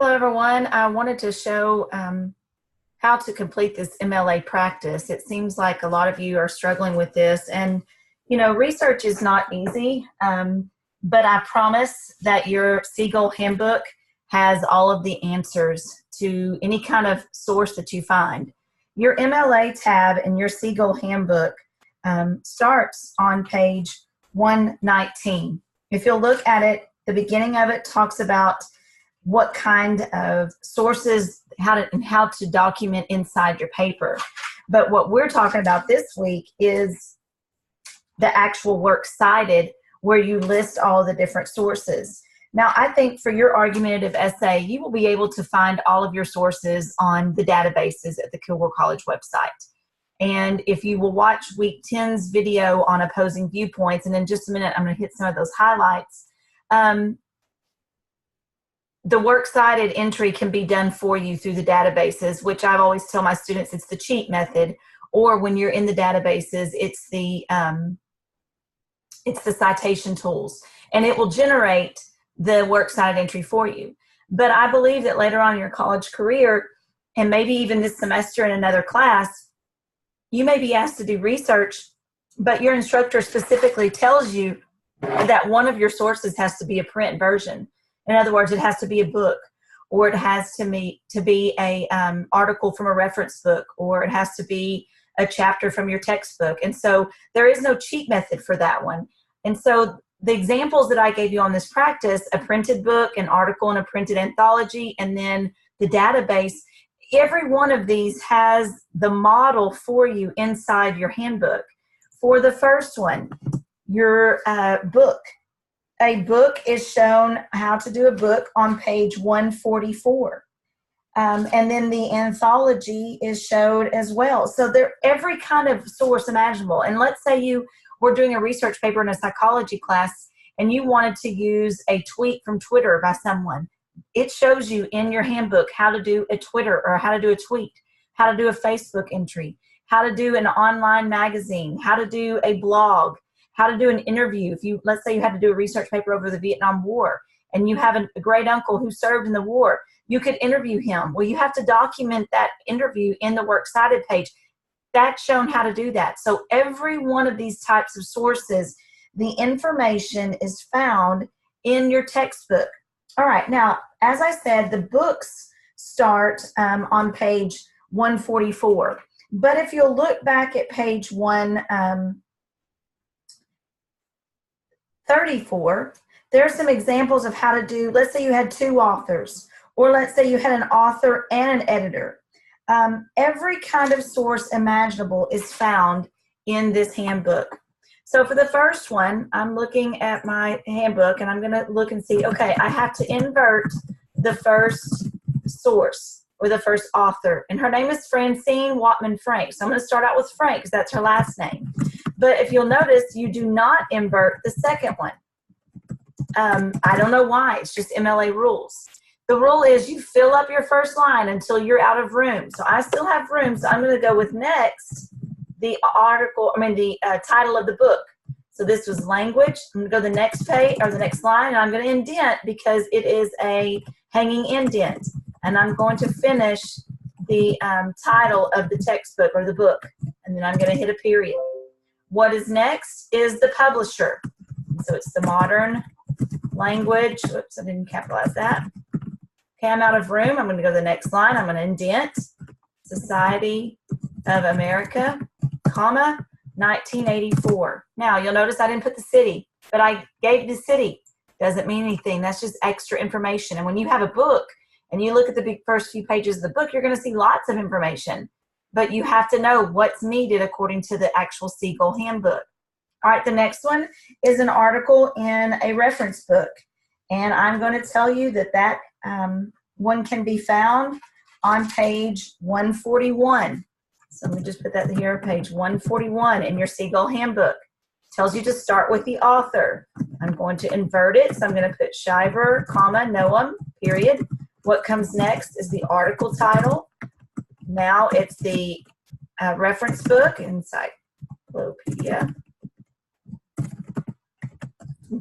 Hello, everyone. I wanted to show how to complete this MLA practice. It seems like a lot of you are struggling with this, and research is not easy, but I promise that your Siegel handbook has all of the answers to any kind of source that you find. Your MLA tab in your Siegel handbook starts on page 119. If you'll look at it, the beginning of it talks about what kind of sources, how to document inside your paper. But what we're talking about this week is the actual works cited, where you list all the different sources. Now, I think for your argumentative essay, you will be able to find all of your sources on the databases at the Kilgore College website. And if you will watch week 10's video on opposing viewpoints, and in just a minute, I'm going to hit some of those highlights, the works cited entry can be done for you through the databases, which I've always tell my students it's the cheat method, or when you're in the databases, it's the citation tools, and it will generate the works cited entry for you. But I believe that later on in your college career, and maybe even this semester in another class, you may be asked to do research, but your instructor specifically tells you that one of your sources has to be a print version. In other words, it has to be a book, or it has to be a article from a reference book, or it has to be a chapter from your textbook. And so there is no cheat method for that one. And so the examples that I gave you on this practice, a printed book, an article, and a printed anthology, and then the database, every one of these has the model for you inside your handbook. For the first one, your book. A book is shown how to do a book on page 144. And then the anthology is showed as well. So there, every kind of source imaginable. And let's say you were doing a research paper in a psychology class and you wanted to use a tweet from Twitter by someone. It shows you in your handbook how to do a Twitter, or how to do a tweet, how to do a Facebook entry, how to do an online magazine, how to do a blog, how to do an interview. If you, let's say you had to do a research paper over the Vietnam War and you have a great uncle who served in the war, you could interview him. Well, you have to document that interview in the works cited page. That's shown how to do that. So every one of these types of sources, the information is found in your textbook. All right, now, as I said, the books start on page 144. But if you'll look back at page 134, there are some examples of how to do, let's say you had two authors, or let's say you had an author and an editor. Every kind of source imaginable is found in this handbook. So for the first one, I'm looking at my handbook and I'm going to look and see, okay, I have to invert the first source, or the first author. And her name is Francine Watman Frank. So I'm going to start out with Frank because that's her last name. But if you'll notice, you do not invert the second one. I don't know why. It's just MLA rules. The rule is you fill up your first line until you're out of room. So I still have room, so I'm going to go with next, the title of the book. So this was language. I'm going to go to the next page, or the next line, and I'm going to indent because it is a hanging indent. And I'm going to finish the title of the textbook or the book. And then I'm going to hit a period. What is next is the publisher. So it's the Modern Language. Whoops, I didn't capitalize that. Okay, I'm out of room. I'm going to go to the next line. I'm going to indent Society of America, comma, 1984. Now, you'll notice I didn't put the city, but I gave the city. Doesn't mean anything. That's just extra information. And when you have a book and you look at the first few pages of the book, you're going to see lots of information. But you have to know what's needed according to the actual Siegel handbook. All right, the next one is an article in a reference book. And I'm going to tell you that one can be found on page 141. So let me just put that here, page 141 in your Siegel handbook. It tells you to start with the author. I'm going to invert it, so I'm going to put Shiver, comma, Noam, period. What comes next is the article title. Now it's the reference book, Encyclopedia.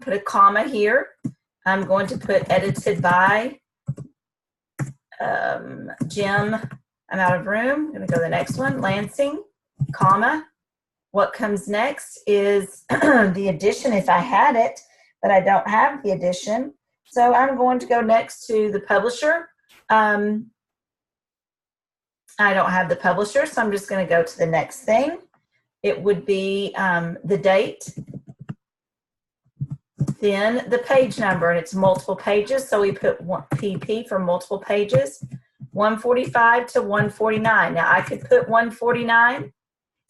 Put a comma here. I'm going to put edited by Jim, I'm out of room. I'm going to go to the next one. Lansing, comma. What comes next is the edition if I had it, but I don't have the edition. So I'm going to go next to the publisher. I don't have the publisher, so I'm just going to go to the next thing. It would be the date, then the page number, and it's multiple pages, so we put PP for multiple pages, 145 to 149. Now I could put 149.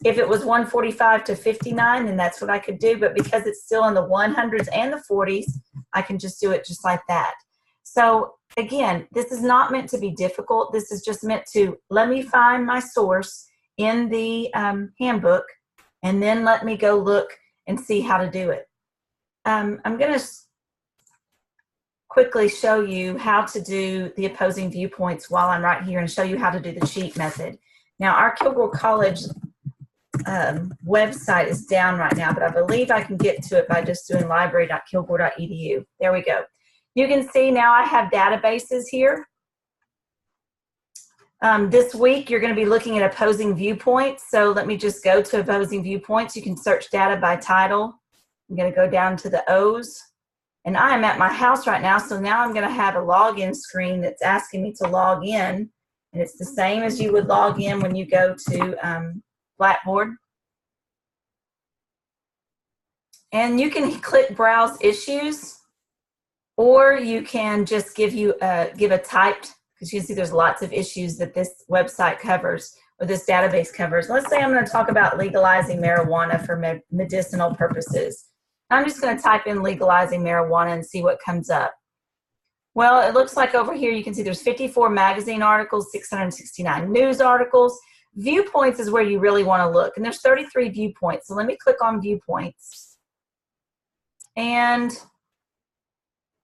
If it was 145 to 59, then that's what I could do, but because it's still in the 100s and the 40s, I can just do it just like that. So again, this is not meant to be difficult. This is just meant to let me find my source in the handbook, and then let me go look and see how to do it. I'm going to quickly show you how to do the opposing viewpoints while I'm right here and show you how to do the cheat method. Now, our Kilgore College website is down right now, but I believe I can get to it by just doing library.kilgore.edu. There we go. You can see now I have databases here. This week you're going to be looking at opposing viewpoints. So let me just go to opposing viewpoints. You can search data by title. I'm going to go down to the O's. And I am at my house right now, so now I'm going to have a login screen that's asking me to log in. And it's the same as you would log in when you go to Blackboard. And you can click Browse Issues, or you can just give a typed, because you can see there's lots of issues that this website covers, or this database covers. Let's say I'm going to talk about legalizing marijuana for medicinal purposes. I'm just going to type in legalizing marijuana and see what comes up. Well, it looks like over here you can see there's 54 magazine articles, 669 news articles. Viewpoints is where you really want to look, and there's 33 viewpoints. So let me click on viewpoints. And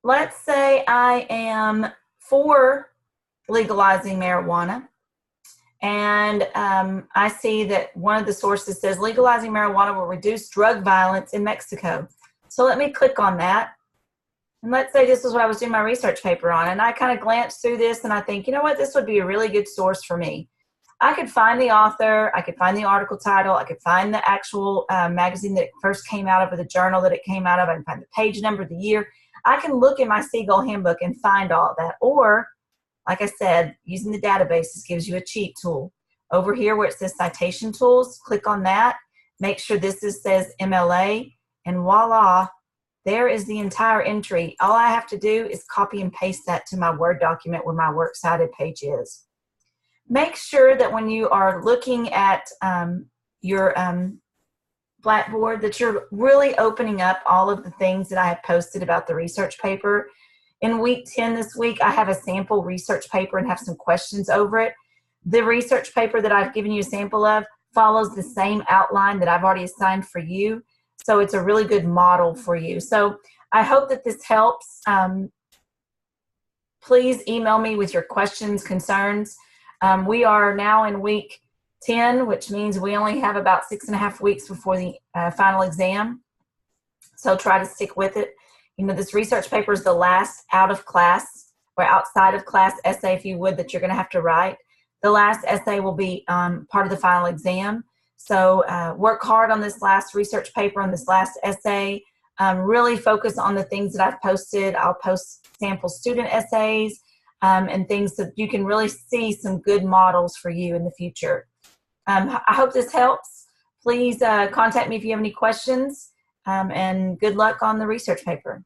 let's say I am for legalizing marijuana. And I see that one of the sources says legalizing marijuana will reduce drug violence in Mexico. So let me click on that. And let's say this is what I was doing my research paper on. And I kind of glanced through this and I think, you know what, this would be a really good source for me. I could find the author, I could find the article title, I could find the actual magazine that it first came out of, or the journal that it came out of, I can find the page number, the year. I can look in my Seagull handbook and find all that. Or, like I said, using the databases gives you a cheat tool. Over here where it says citation tools, click on that. Make sure this says MLA, and voila, there is the entire entry. All I have to do is copy and paste that to my Word document where my works cited page is. Make sure that when you are looking at your Blackboard that you're really opening up all of the things that I have posted about the research paper. In week 10 this week, I have a sample research paper and have some questions over it. The research paper that I've given you a sample of follows the same outline that I've already assigned for you. So it's a really good model for you. So I hope that this helps. Please email me with your questions, concerns. We are now in week 10, which means we only have about 6.5 weeks before the final exam. So try to stick with it. You know, this research paper is the last out of class or outside of class essay, if you would, that you're going to have to write. The last essay will be part of the final exam. So work hard on this last research paper, on this last essay. Really focus on the things that I've posted. I'll post sample student essays and things that you can really see some good models for you in the future. I hope this helps. Please contact me if you have any questions, and good luck on the research paper.